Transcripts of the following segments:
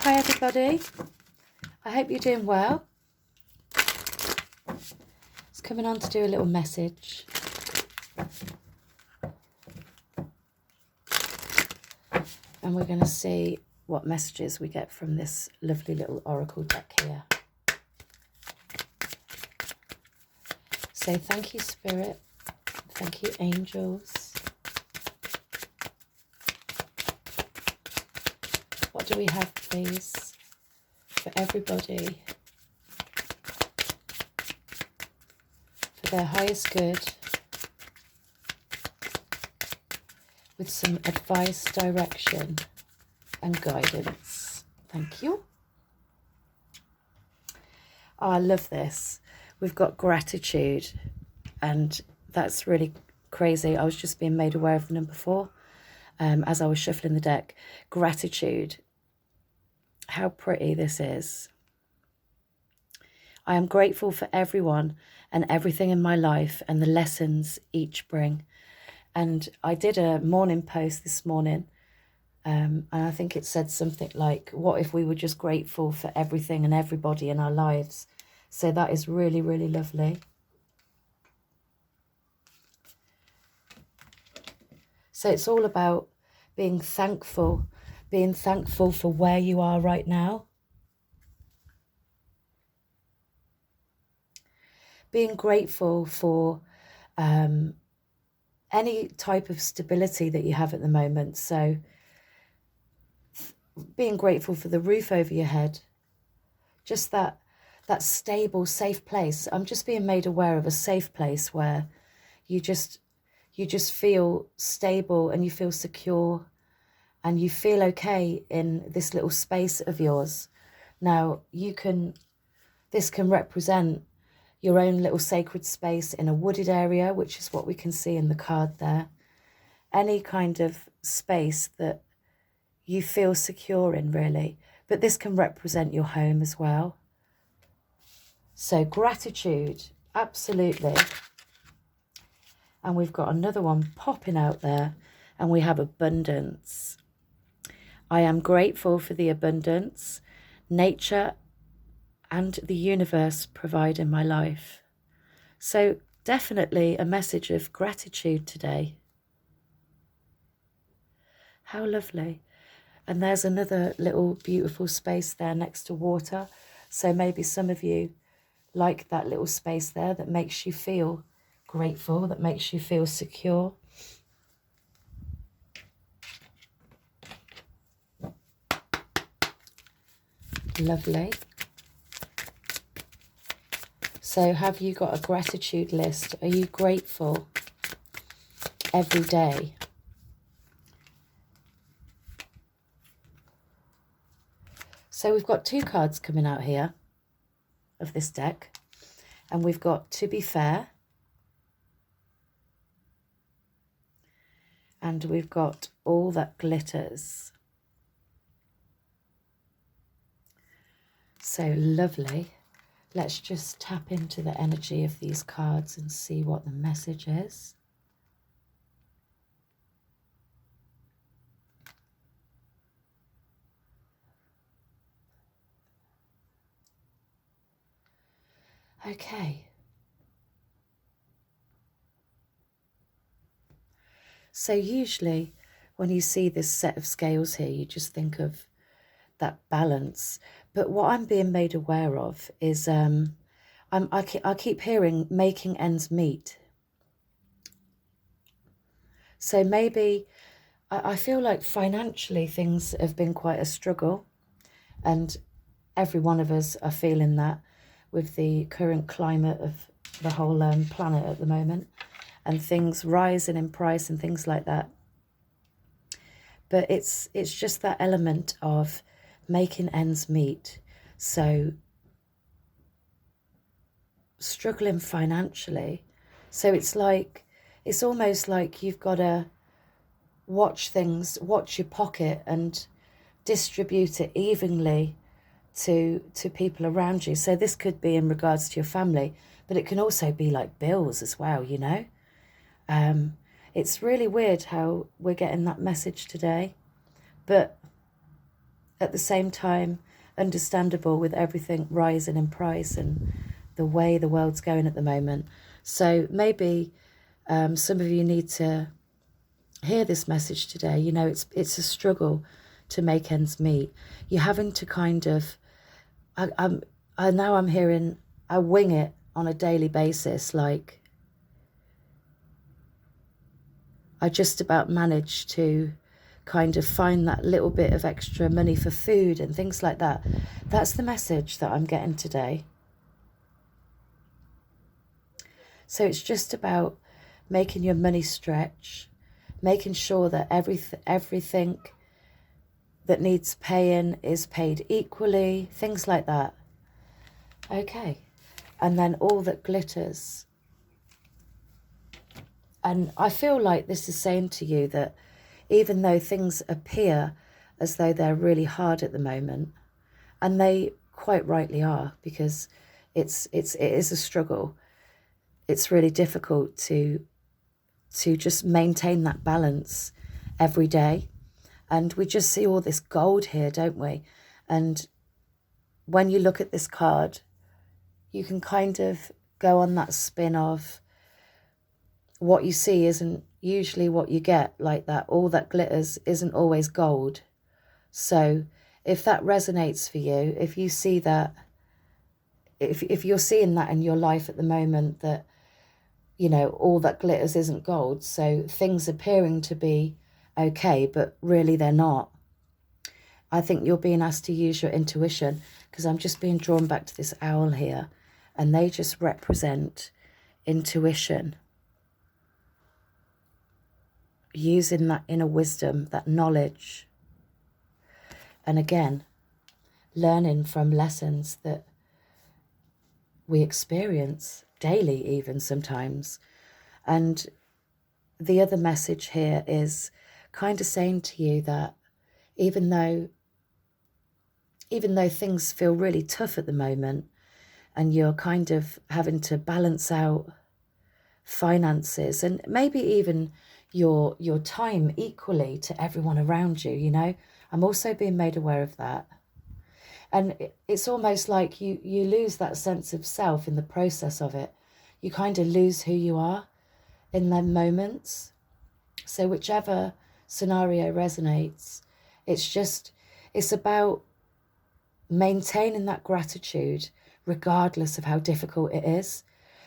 Hi everybody, I hope you're doing well. It's coming on to do a little message. And we're going to see what messages we get from this lovely little oracle deck here. So thank you, Spirit. Thank you, angels. What do we have, please, for everybody? For their highest good, with some advice, direction, and guidance. Thank you. Oh, I love this. We've got gratitude, and that's really crazy. I was just being made aware of the number 4 as I was shuffling the deck. Gratitude. How pretty this is. I am grateful for everyone and everything in my life and the lessons each bring. And I did a morning post this morning, and I think it said something like, what if we were just grateful for everything and everybody in our lives? So that is really, really lovely. So it's all about being thankful for where you are right now. Being grateful for any type of stability that you have at the moment. So being grateful for the roof over your head, just that stable, safe place. I'm just being made aware of a safe place where you just feel stable and you feel secure and you feel okay in this little space of yours. Now, this can represent your own little sacred space in a wooded area, which is what we can see in the card there. Any kind of space that you feel secure in, really. But this can represent your home as well. So gratitude, absolutely. And we've got another one popping out there, and we have abundance. I am grateful for the abundance nature and the universe provide in my life. So definitely a message of gratitude today. How lovely. And there's another little beautiful space there next to water. So maybe some of you like that little space there that makes you feel grateful, that makes you feel secure. Lovely. So have you got a gratitude list? Are you grateful every day? So we've got 2 cards coming out here of this deck, and we've got to be fair, and we've got all that glitters. So lovely. Let's just tap into the energy of these cards and see what the message is. Okay. So usually when you see this set of scales here, you just think of that balance. But what I'm being made aware of is I keep hearing making ends meet. So maybe I feel like financially things have been quite a struggle, and every one of us are feeling that with the current climate of the whole planet at the moment, and things rising in price and things like that. But it's just that element of making ends meet. So struggling financially. So it's almost like you've got to watch your pocket and distribute it evenly to people around you. So this could be in regards to your family, but it can also be like bills as well, you know. It's really weird how we're getting that message today, but at the same time understandable with everything rising in price and the way the world's going at the moment. So maybe some of you need to hear this message today. You know, it's a struggle to make ends meet. You're having to kind of, I'm hearing, I wing it on a daily basis. Like, I just about manage to kind of find that little bit of extra money for food and things like that. That's the message that I'm getting today. So it's just about making your money stretch, making sure that everything that needs paying is paid equally, things like that. Okay. And then all that glitters. And I feel like this is saying to you that even though things appear as though they're really hard at the moment, and they quite rightly are, because it is a struggle. It's really difficult to just maintain that balance every day. And we just see all this gold here, don't we? And when you look at this card, you can kind of go on that spin of what you see isn't usually what you get, like that. All that glitters isn't always gold. So if that resonates for you, if you see that, if you're seeing that in your life at the moment, that, you know, all that glitters isn't gold, so things appearing to be okay, but really they're not. I think you're being asked to use your intuition, because I'm just being drawn back to this owl here, and they just represent intuition. Using that inner wisdom, that knowledge. And again, learning from lessons that we experience daily, even sometimes. And the other message here is kind of saying to you that even though things feel really tough at the moment, and you're kind of having to balance out finances and maybe even your time equally to everyone around you, you know, I'm also being made aware of that. And it's almost like you lose that sense of self in the process of it. You kind of lose who you are in them moments. So whichever scenario resonates, it's about maintaining that gratitude regardless of how difficult it is.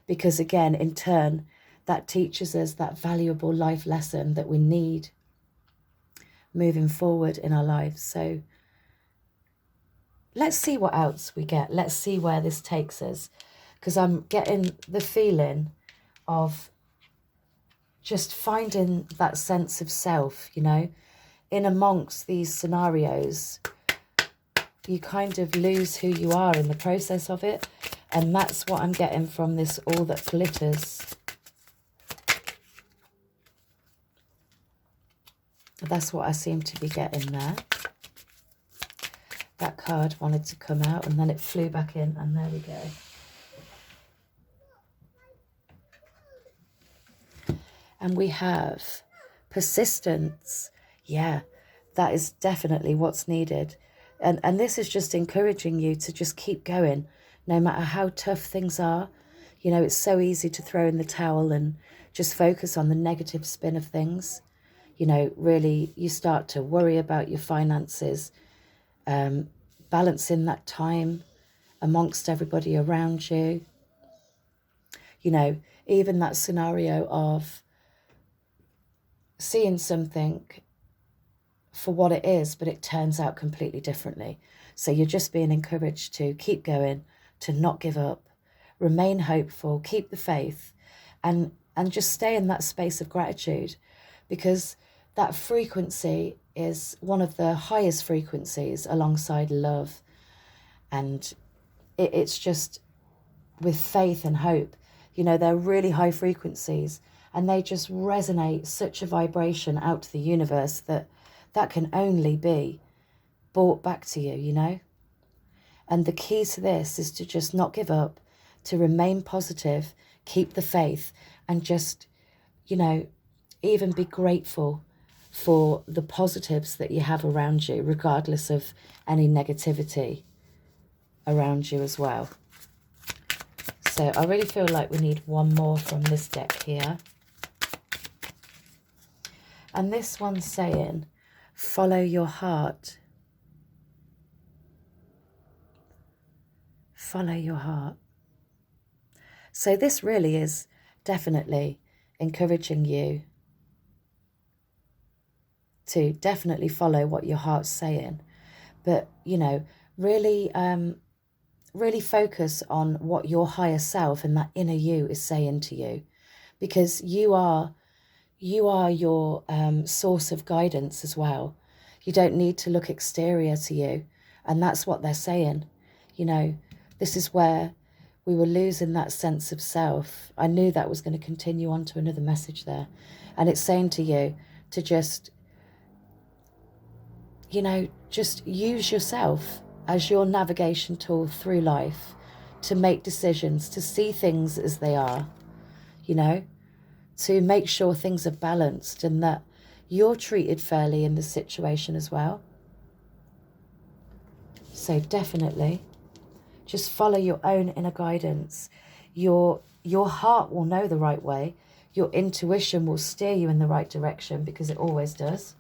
Because again, in turn, that teaches us that valuable life lesson that we need moving forward in our lives. So let's see what else we get. Let's see where this takes us. Because I'm getting the feeling of just finding that sense of self, you know. In amongst these scenarios, you kind of lose who you are in the process of it. And that's what I'm getting from this all that glitters. That's what I seem to be getting there. That card wanted to come out and then it flew back in, and there we go. And we have persistence. Yeah, that is definitely what's needed. And this is just encouraging you to just keep going, no matter how tough things are. You know, it's so easy to throw in the towel and just focus on the negative spin of things. You know, really, you start to worry about your finances, balancing that time amongst everybody around you. You know, even that scenario of seeing something for what it is, but it turns out completely differently. So you're just being encouraged to keep going, to not give up, remain hopeful, keep the faith, and just stay in that space of gratitude, because that frequency is one of the highest frequencies alongside love. And it's just with faith and hope, you know, they're really high frequencies, and they just resonate such a vibration out to the universe that can only be brought back to you, you know. And the key to this is to just not give up, to remain positive, keep the faith, and just, you know, even be grateful for the positives that you have around you, regardless of any negativity around you as well. So I really feel like we need one more from this deck here. And this one's saying, follow your heart. Follow your heart. So this really is definitely encouraging you to definitely follow what your heart's saying. But, you know, really, really focus on what your higher self and that inner you is saying to you. Because you are your source of guidance as well. You don't need to look exterior to you. And that's what they're saying. You know, this is where we were losing that sense of self. I knew that was going to continue on to another message there. And it's saying to you to just, you know, just use yourself as your navigation tool through life to make decisions, to see things as they are, you know, to make sure things are balanced and that you're treated fairly in the situation as well. So definitely just follow your own inner guidance. Your heart will know the right way. Your intuition will steer you in the right direction, because it always does.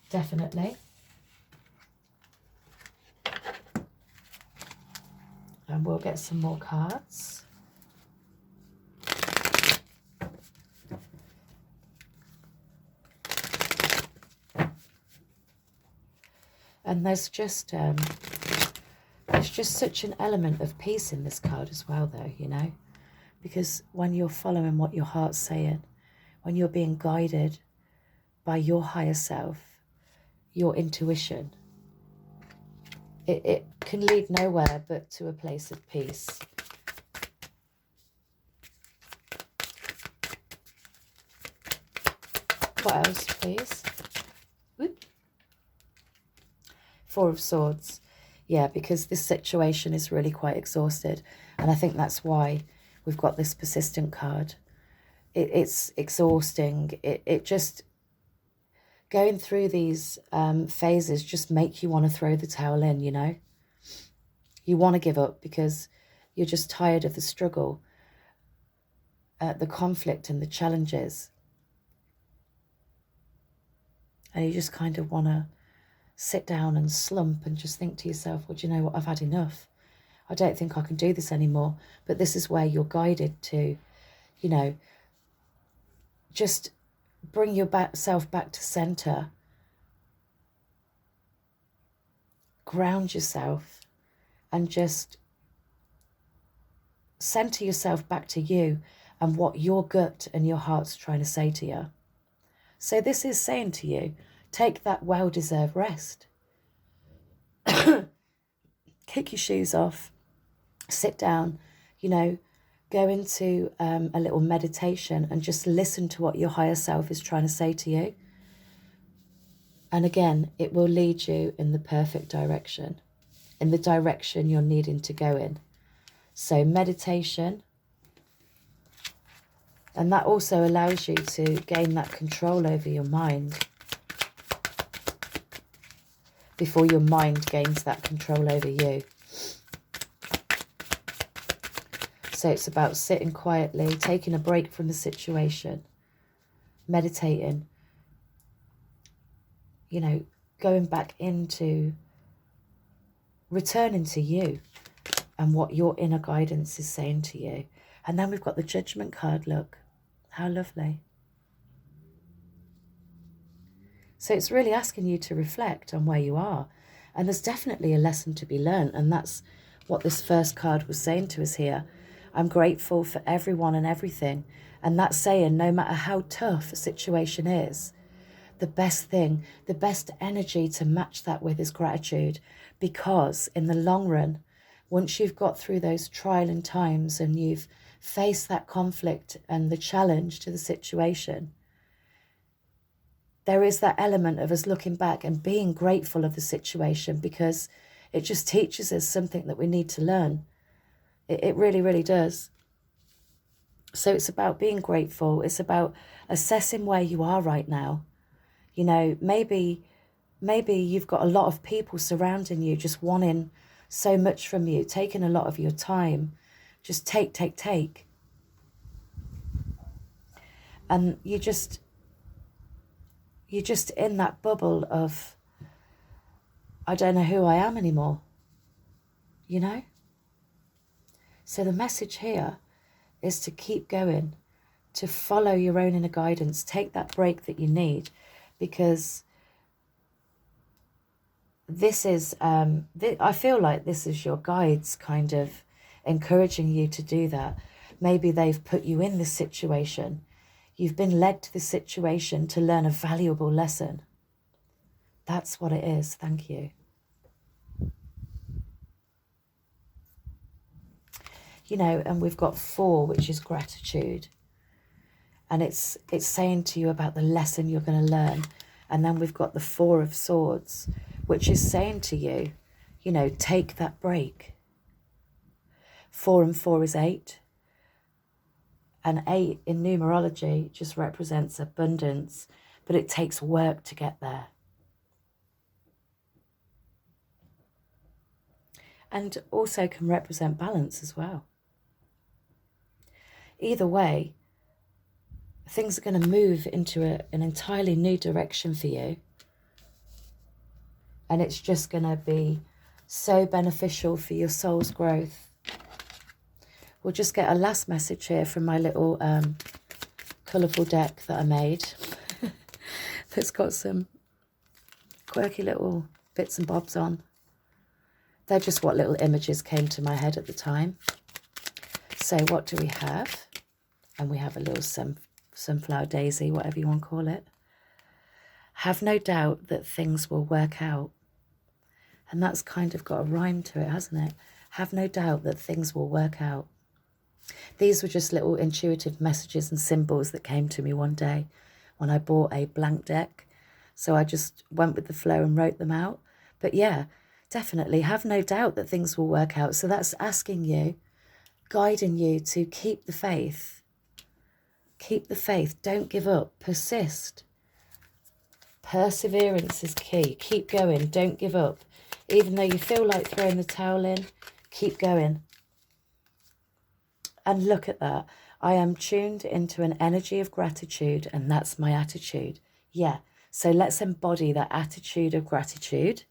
Definitely. And we'll get some more cards. And there's just such an element of peace in this card as well, though, you know, because when you're following what your heart's saying, when you're being guided by your higher self, your intuition, it can lead nowhere but to a place of peace. What else, please? Whoop. Four of Swords. Yeah, because this situation is really quite exhausted. And I think that's why we've got this persistent card. It's exhausting. It just, going through these phases just make you want to throw the towel in, you know. You want to give up because you're just tired of the struggle, the conflict and the challenges. And you just kind of want to sit down and slump and just think to yourself, well, do you know what, I've had enough. I don't think I can do this anymore. But this is where you're guided to, you know, just bring yourself back to center. Ground yourself and just center yourself back to you and what your gut and your heart's trying to say to you. So this is saying to you, take that well-deserved rest. Kick your shoes off, sit down, you know, go into a little meditation and just listen to what your higher self is trying to say to you. And again, it will lead you in the perfect direction, in the direction you're needing to go in. So meditation, and that also allows you to gain that control over your mind before your mind gains that control over you. So it's about sitting quietly, taking a break from the situation, meditating, you know, going back into returning to you and what your inner guidance is saying to you. And then we've got the Judgment card, look. How lovely. So it's really asking you to reflect on where you are. And there's definitely a lesson to be learned. And that's what this first card was saying to us here. I'm grateful for everyone and everything. And that's saying no matter how tough a situation is, the best thing, the best energy to match that with is gratitude. Because in the long run, once you've got through those trying times and you've faced that conflict and the challenge to the situation, there is that element of us looking back and being grateful of the situation, because it just teaches us something that we need to learn. It really, really does. So it's about being grateful. It's about assessing where you are right now. You know, maybe you've got a lot of people surrounding you just wanting so much from you, taking a lot of your time. Just take. And you're just in that bubble of, I don't know who I am anymore, you know? So the message here is to keep going, to follow your own inner guidance, take that break that you need, because this is, I feel like this is your guides kind of encouraging you to do that. Maybe they've put you in this situation. You've been led to this situation to learn a valuable lesson. That's what it is. Thank you. You know, and we've got 4, which is gratitude. And it's saying to you about the lesson you're going to learn. And then we've got the 4 of Swords, which is saying to you, you know, take that break. 4 and 4 is 8. And 8 in numerology just represents abundance, but it takes work to get there. And also can represent balance as well. Either way, things are going to move into an entirely new direction for you. And it's just going to be so beneficial for your soul's growth. We'll just get a last message here from my little colourful deck that I made. That's got some quirky little bits and bobs on. They're just what little images came to my head at the time. So what do we have? And we have a little sunflower daisy, whatever you want to call it. Have no doubt that things will work out. And that's kind of got a rhyme to it, hasn't it? Have no doubt that things will work out. These were just little intuitive messages and symbols that came to me one day when I bought a blank deck. So I just went with the flow and wrote them out. But yeah, definitely have no doubt that things will work out. So that's asking you, guiding you to keep the faith. Keep the faith. Don't give up. Persist. Perseverance is key. Keep going. Don't give up. Even though you feel like throwing the towel in, keep going. And look at that. I am tuned into an energy of gratitude, and that's my attitude. Yeah. So let's embody that attitude of gratitude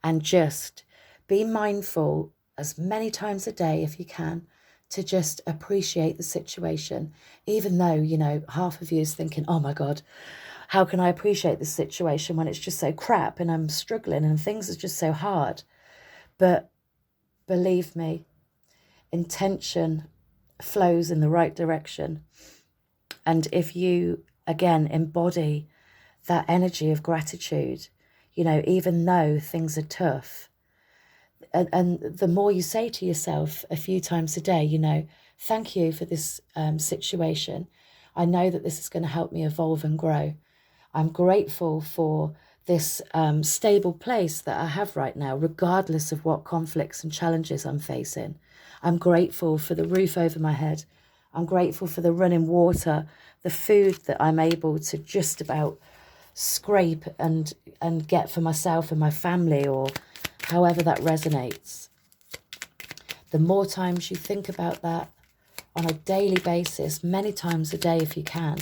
and just be mindful as many times a day if you can to just appreciate the situation, even though, you know, half of you is thinking, oh my God, how can I appreciate this situation when it's just so crap and I'm struggling and things are just so hard? But believe me, intention flows in the right direction. And if you, again, embody that energy of gratitude, you know, even though things are tough, and the more you say to yourself a few times a day, you know, thank you for this situation. I know that this is going to help me evolve and grow. I'm grateful for this stable place that I have right now, regardless of what conflicts and challenges I'm facing. I'm grateful for the roof over my head. I'm grateful for the running water, the food that I'm able to just about scrape and get for myself and my family, or however that resonates. The more times you think about that on a daily basis, many times a day if you can,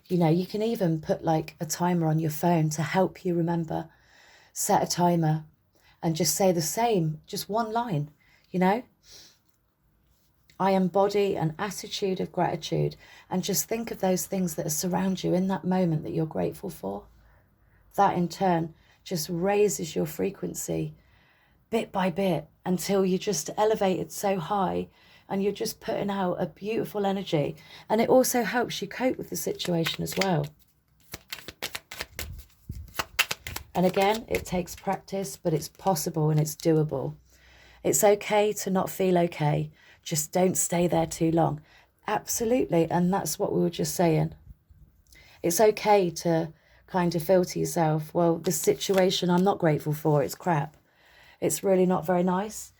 you know, you can even put like a timer on your phone to help you remember. Set a timer and just say the same, just one line, you know. I embody an attitude of gratitude, and just think of those things that surround you in that moment that you're grateful for. That in turn just raises your frequency bit by bit until you just elevated so high and you're just putting out a beautiful energy. And it also helps you cope with the situation as well. And again, it takes practice, but it's possible and it's doable. It's okay to not feel okay. Just don't stay there too long. Absolutely. And that's what we were just saying. It's okay to kind of feel to yourself, well, this situation I'm not grateful for, it's crap. It's really not very nice.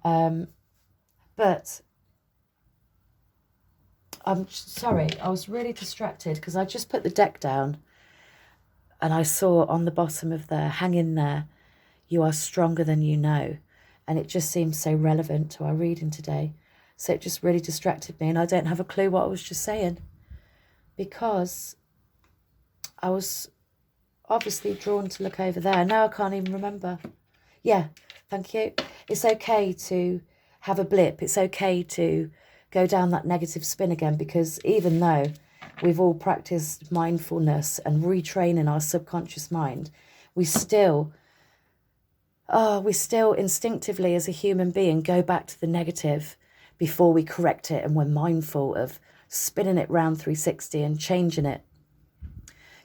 But I'm sorry, I was really distracted because I just put the deck down and I saw on the bottom of there, hang in there, you are stronger than you know. And it just seems so relevant to our reading today. So it just really distracted me and I don't have a clue what I was just saying because I was obviously drawn to look over there. Now I can't even remember. Yeah, thank you. It's okay to have a blip. It's okay to go down that negative spin again, because even though we've all practiced mindfulness and retraining our subconscious mind, we still instinctively as a human being go back to the negative before we correct it, and we're mindful of spinning it round 360 and changing it.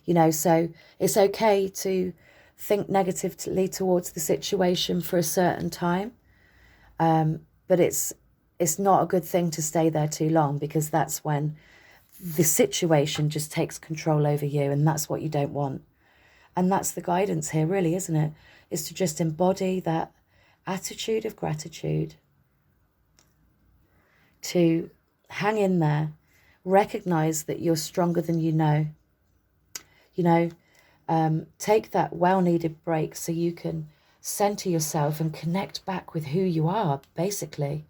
You know, so it's okay to think negatively towards the situation for a certain time, but it's not a good thing to stay there too long, because that's when the situation just takes control over you, and that's what you don't want. And that's the guidance here, really, isn't it? Is to just embody that attitude of gratitude, to hang in there, recognize that you're stronger than you know. You know, take that well-needed break so you can center yourself and connect back with who you are, basically.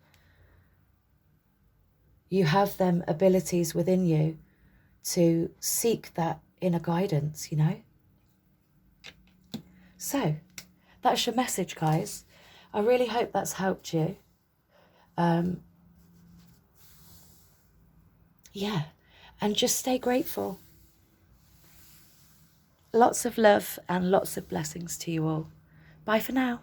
You have them abilities within you to seek that inner guidance, you know. So that's your message, guys. I really hope that's helped you. Yeah, and just stay grateful. Lots of love and lots of blessings to you all. Bye for now.